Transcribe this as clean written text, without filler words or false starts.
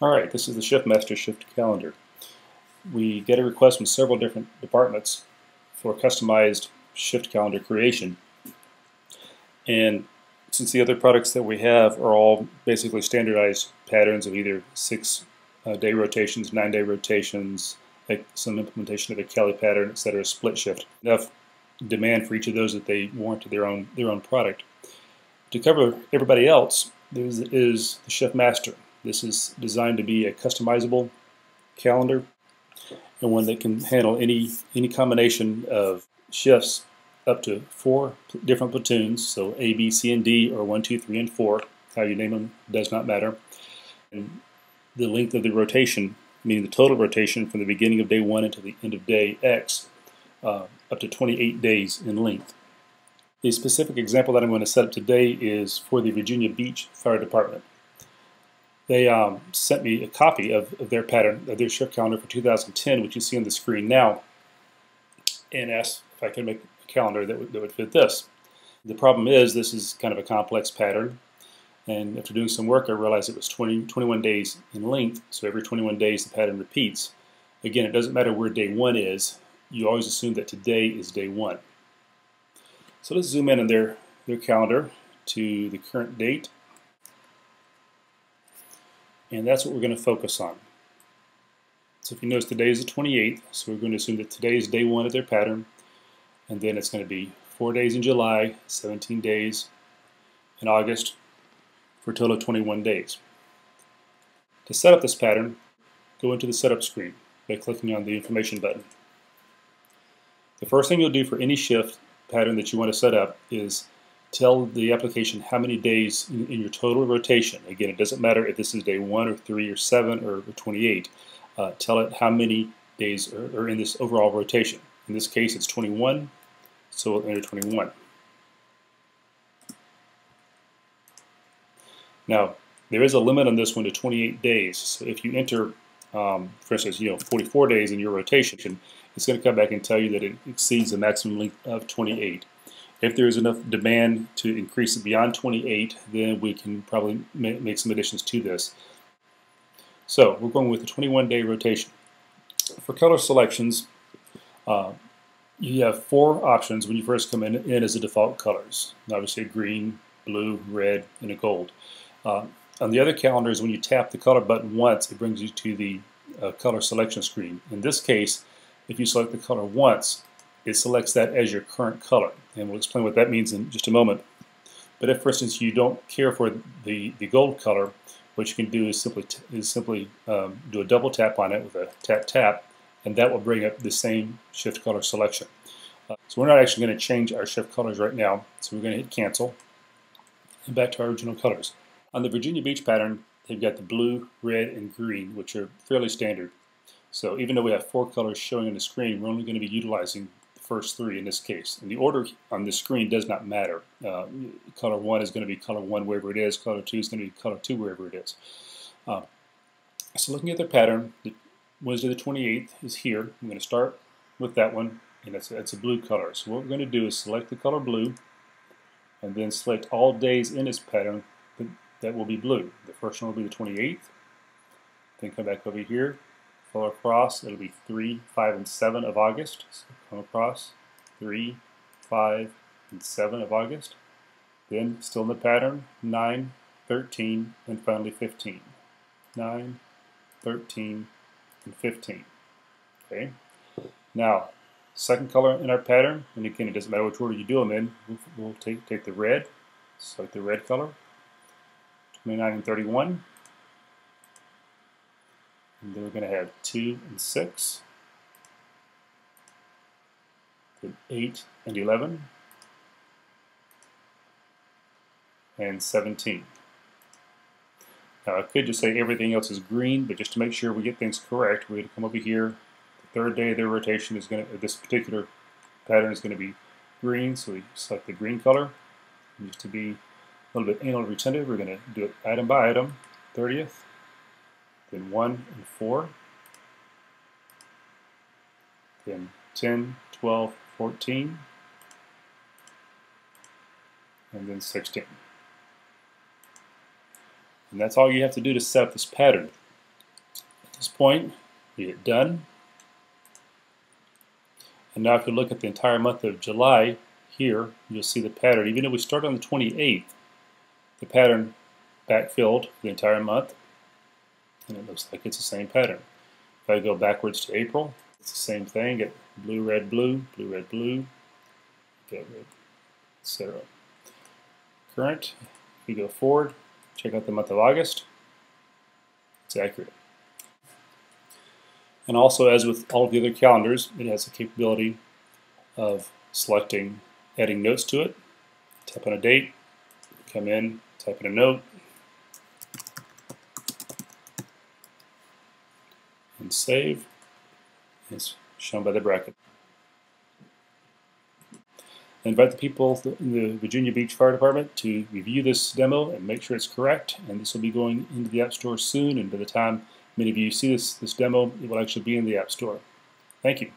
Alright, this is the Shift Master Shift Calendar. We get a request from several different departments for customized shift calendar creation. And since the other products that we have are all basically standardized patterns of either 6-day rotations, 9-day rotations, some implementation of a Kelly pattern, etc., split shift, enough demand for each of those that they warrant their own product. To cover everybody else, there is the Shift Master. This is designed to be a customizable calendar and one that can handle any combination of shifts up to 4 different platoons, so A, B, C, and D, or 1, 2, 3, and 4. How you name them does not matter. And the length of the rotation, meaning the total rotation from the beginning of day 1 until the end of day X, up to 28 days in length. The specific example that I'm going to set up today is for the Virginia Beach Fire Department. They sent me a copy of their pattern, of their shift calendar for 2010, which you see on the screen now, and asked if I could make a calendar that would fit this. The problem is this is kind of a complex pattern, and after doing some work I realized it was 21 days in length, so every 21 days the pattern repeats. Again, it doesn't matter where day 1 is, you always assume that today is day 1. So let's zoom in on their calendar to the current date. And that's what we're going to focus on. So if you notice, today is the 28th, so we're going to assume that today is day 1 of their pattern, and then it's going to be 4 days in July, 17 days in August, for a total of 21 days. To set up this pattern, go into the setup screen by clicking on the information button. The first thing you'll do for any shift pattern that you want to set up is tell the application how many days in your total rotation. Again, it doesn't matter if this is day 1 or 3 or 7 or 28. Tell it how many days are in this overall rotation. In this case, it's 21, so we'll enter 21. Now, there is a limit on this one to 28 days. So if you enter, for instance, 44 days in your rotation, it's going to come back and tell you that it exceeds the maximum length of 28. If there is enough demand to increase it beyond 28, then we can probably make some additions to this. So we're going with the 21-day rotation. For color selections, you have 4 options when you first come in as the default colors. Obviously a green, blue, red, and a gold. On the other calendars, when you tap the color button once, it brings you to the color selection screen. In this case, if you select the color once, it selects that as your current color, and we'll explain what that means in just a moment. But if, for instance, you don't care for the gold color, what you can do is simply do a double tap on it with a tap, and that will bring up the same shift color selection. So we're not actually going to change our shift colors right now, so we're going to hit cancel, and back to our original colors. On the Virginia Beach pattern, they've got the blue, red, and green, which are fairly standard. So even though we have 4 colors showing on the screen, we're only going to be utilizing first 3 in this case. And the order on the screen does not matter. Color 1 is going to be color 1 wherever it is. Color 2 is going to be color 2 wherever it is. So looking at their pattern, Wednesday the 28th is here. I'm going to start with that one, and it's a blue color. So what we're going to do is select the color blue, and then select all days in this pattern that will be blue. The first one will be the 28th. Then come back over here. Follow across, it'll be 3, 5, and 7 of August. So come across 3, 5, and 7 of August. Then, still in the pattern, 9, 13, and finally 15. 9, 13, and 15. Okay. Now, second color in our pattern, and again, it doesn't matter which order you do them in. We'll take the red, select the red color, 29 and 31. And then we're going to have 2 and 6, then 8 and 11, and 17. Now I could just say everything else is green, but just to make sure we get things correct, we're going to come over here. The third day of their rotation is going to, this particular pattern is going to be green, so we select the green color. And just to be a little bit anal retentive, we're going to do it item by item. 30th. Then 1 and 4, then 10, 12, 14, and then 16. And that's all you have to do to set up this pattern. this point, we hit done. And now if you look at the entire month of July here, you'll see the pattern. Even though we start on the 28th, the pattern backfilled for the entire month, and it looks like it's the same pattern. If I go backwards to April, it's the same thing. Get blue, red, blue, blue, red, blue, get red, etc. Current, if we go forward, check out the month of August, it's accurate. And also, as with all of the other calendars, it has the capability of selecting, adding notes to it. Tap on a date, come in, type in a note, and save. It's shown by the bracket. I invite the people in the Virginia Beach Fire Department to review this demo and make sure it's correct. And this will be going into the App Store soon. And by the time many of you see this demo, it will actually be in the App Store. Thank you.